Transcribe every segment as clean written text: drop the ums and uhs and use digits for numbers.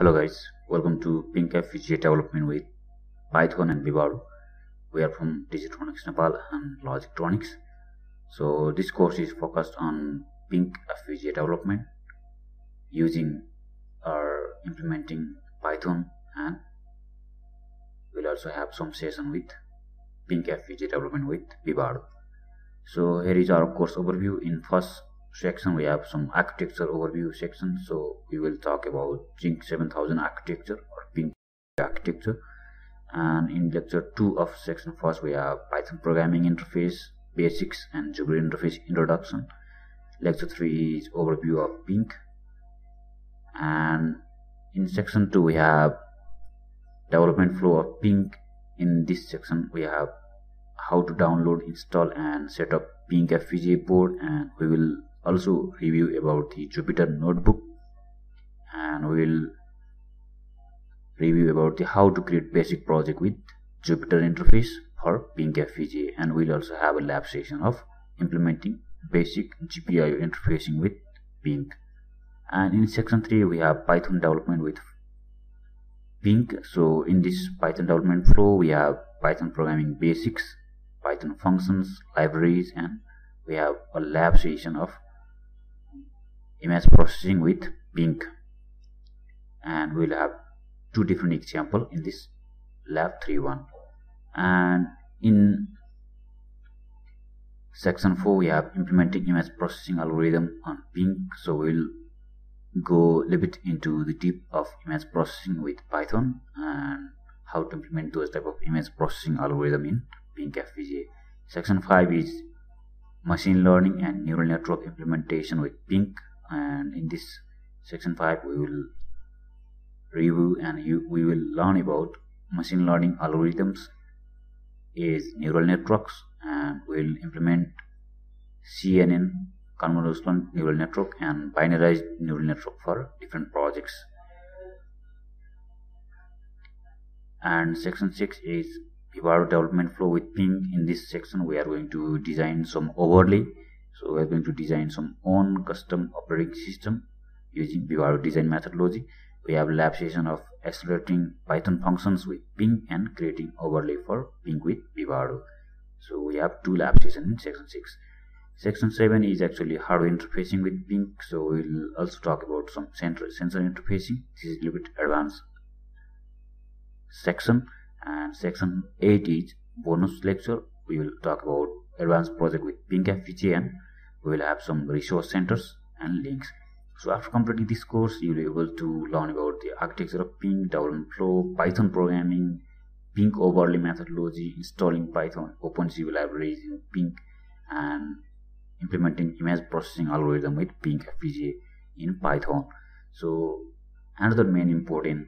Hello guys, welcome to PYNQ FPGA Development with Python and VIVADO. We are from Digitronics Nepal and Logictronics. So this course is focused on PYNQ FPGA development using or implementing Python, and we'll also have some session with PYNQ FPGA development with VIVADO. So here is our course overview. In first section we have some architecture overview section, so we will talk about ZYNQ 7000 architecture or PYNQ architecture. And in lecture 2 of section first we have Python programming interface basics and Jupyter interface introduction. Lecture 3 is overview of PYNQ, and in section 2 we have development flow of PYNQ. In this section we have how to download, install and set up PYNQ FPGA board, and we will also review about the Jupyter notebook, and we will review about the how to create basic project with Jupyter interface for PYNQ FPGA, and we'll also have a lab session of implementing basic GPIO interfacing with PYNQ. And in section 3 we have Python development with PYNQ. So in this Python development flow we have Python programming basics, Python functions, libraries, and we have a lab session of image processing with PYNQ, and we'll have two different examples in this lab 3.1. And in section 4 we have implementing image processing algorithm on PYNQ. So we'll go a little bit into the deep of image processing with Python and how to implement those type of image processing algorithm in PYNQ FPGA. Section 5 is machine learning and neural network implementation with PYNQ, and in this section 5 we will review and we will learn about machine learning algorithms is neural networks, and we will implement CNN, convolutional neural network, and binarized neural network for different projects. And section 6 is VIVADO development flow with PYNQ. In this section we are going to design some overlay. So we are going to design some own custom operating system using VIVADO design methodology. We have lab session of accelerating Python functions with PYNQ and creating overlay for PYNQ with VIVADO. So we have two lab sessions in section 6. Section 7 is actually hardware interfacing with PYNQ. So we will also talk about some sensor interfacing. This is a little bit advanced section. And section 8 is bonus lecture. We will talk about advanced project with PYNQ FPGA, and we will have some resource centers and links. So after completing this course you will be able to learn about the architecture of PYNQ, development flow, Python programming, PYNQ overlay methodology, installing Python, OpenCV libraries in PYNQ, and implementing image processing algorithm with PYNQ FPGA in Python. So another main important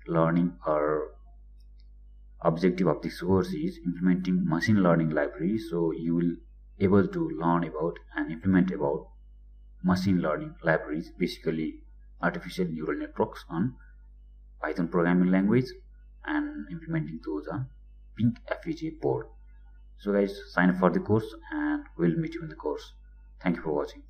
learning or objective of this course is implementing machine learning libraries. So you will able to learn about and implement about machine learning libraries, basically artificial neural networks on Python programming language, and implementing those on PYNQ FPGA board. So guys, sign up for the course and we'll meet you in the course. Thank you for watching.